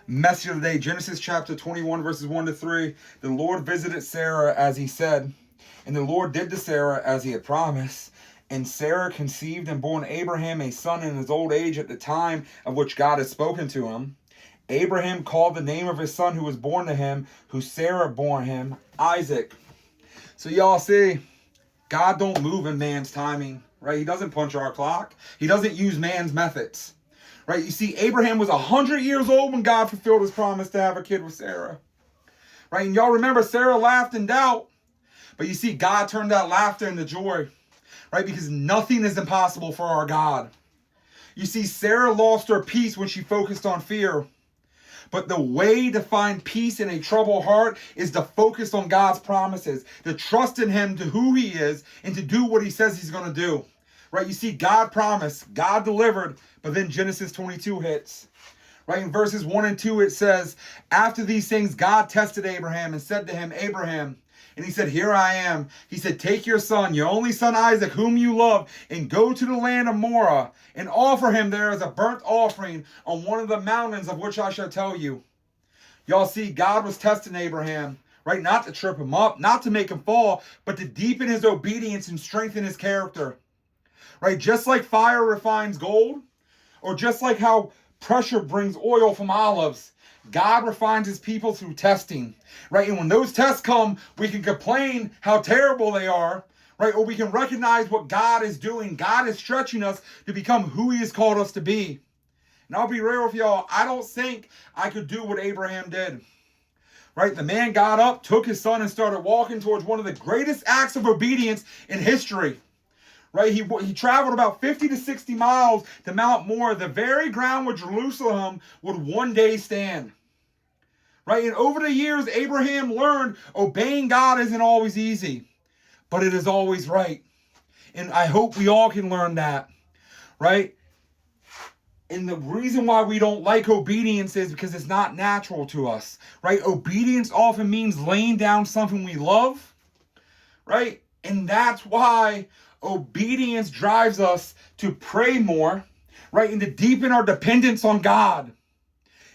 Message of the day, Genesis chapter 21, verses 1 to 3. The Lord visited Sarah as he said, and the Lord did to Sarah as he had promised. And Sarah conceived and bore Abraham a son in his old age at the time of which God had spoken to him. Abraham called the name of his son who was born to him, who Sarah bore him, Isaac. So y'all see, God don't move in man's timing, right? He doesn't punch our clock. He doesn't use man's methods. Right, you see, Abraham was 100 years old when God fulfilled his promise to have a kid with Sarah. Right, and y'all remember Sarah laughed in doubt. But you see, God turned that laughter into joy. Right, because nothing is impossible for our God. You see, Sarah lost her peace when she focused on fear. But the way to find peace in a troubled heart is to focus on God's promises, to trust in him, to who he is, and to do what he says he's going to do. Right, you see, God promised, God delivered, but then Genesis 22 hits. Right, in verses 1 and 2 it says, after these things God tested Abraham and said to him, Abraham, and he said, here I am. He said, take your son, your only son Isaac, whom you love, and go to the land of Moriah, and offer him there as a burnt offering on one of the mountains of which I shall tell you. Y'all see, God was testing Abraham, right? Not to trip him up, not to make him fall, but to deepen his obedience and strengthen his character. Right? Just like fire refines gold, or just like how pressure brings oil from olives, God refines his people through testing. Right? And when those tests come, we can complain how terrible they are, right? Or we can recognize what God is doing. God is stretching us to become who he has called us to be. And I'll be real with y'all, I don't think I could do what Abraham did. Right? The man got up, took his son, and started walking towards one of the greatest acts of obedience in history. Right, he traveled about 50 to 60 miles to Mount Moriah, the very ground where Jerusalem would one day stand. Right, and over the years, Abraham learned obeying God isn't always easy, but it is always right. And I hope we all can learn that. Right? And the reason why we don't like obedience is because it's not natural to us. Right? Obedience often means laying down something we love. Right? And that's why obedience drives us to pray more, right? And to deepen our dependence on God.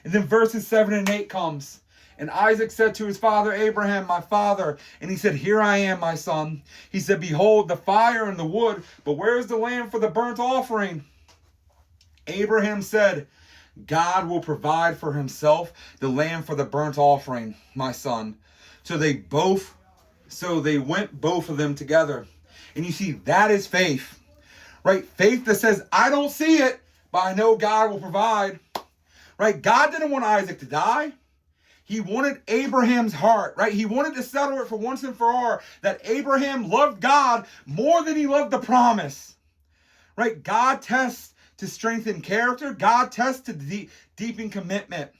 And then verses 7 and 8 comes. And Isaac said to his father Abraham, my father, and he said, here I am, my son. He said, behold, the fire and the wood, but where is the lamb for the burnt offering? Abraham said, God will provide for himself the lamb for the burnt offering, my son. So they went both of them together. And you see, that is faith, right? Faith that says, I don't see it, but I know God will provide, right? God didn't want Isaac to die. He wanted Abraham's heart, right? He wanted to settle it for once and for all, that Abraham loved God more than he loved the promise, right? God tests to strengthen character. God tests to deepen commitment.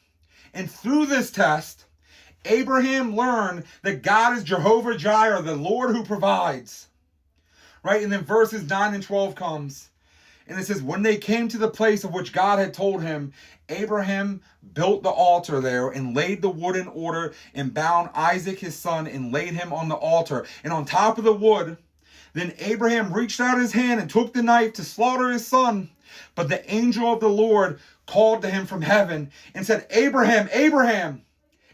And through this test, Abraham learned that God is Jehovah Jireh, the Lord who provides. Right? And then verses 9 and 12 comes. And it says, when they came to the place of which God had told him, Abraham built the altar there and laid the wood in order and bound Isaac his son and laid him on the altar. And on top of the wood, then Abraham reached out his hand and took the knife to slaughter his son. But the angel of the Lord called to him from heaven and said, Abraham, Abraham.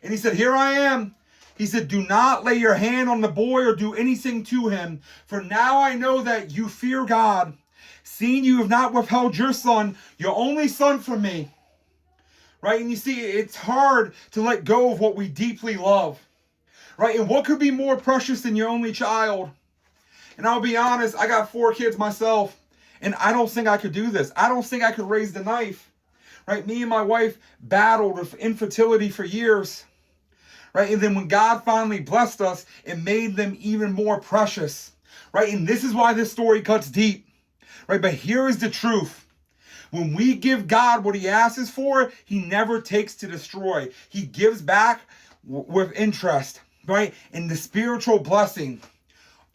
And he said, here I am. He said, do not lay your hand on the boy or do anything to him. For now I know that you fear God, seeing you have not withheld your son, your only son, from me. Right? And you see, it's hard to let go of what we deeply love. Right? And what could be more precious than your only child? And I'll be honest, I got 4 kids myself. And I don't think I could do this. I don't think I could raise the knife. Right? Me and my wife battled with infertility for years. Right? And then when God finally blessed us, it made them even more precious. Right? And this is why this story cuts deep. Right? But here is the truth. When we give God what he asks for, he never takes to destroy. He gives back with interest. Right? And the spiritual blessing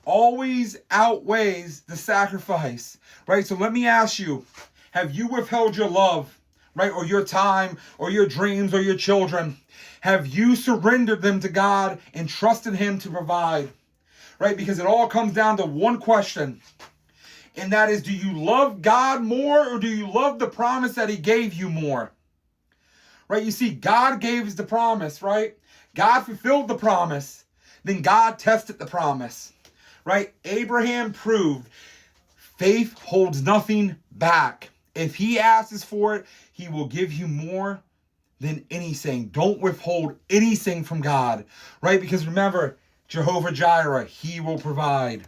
always outweighs the sacrifice. Right? So let me ask you, have you withheld your love? Right? Or your time, or your dreams, or your children? Have you surrendered them to God and trusted him to provide? Right? Because it all comes down to one question. And that is, do you love God more or do you love the promise that he gave you more? right? You see, God gave us the promise, right? God fulfilled the promise. Then God tested the promise, right? Abraham proved faith holds nothing back. If he asks for it, he will give you more than anything. Don't withhold anything from God, right? Because remember, Jehovah Jireh, he will provide.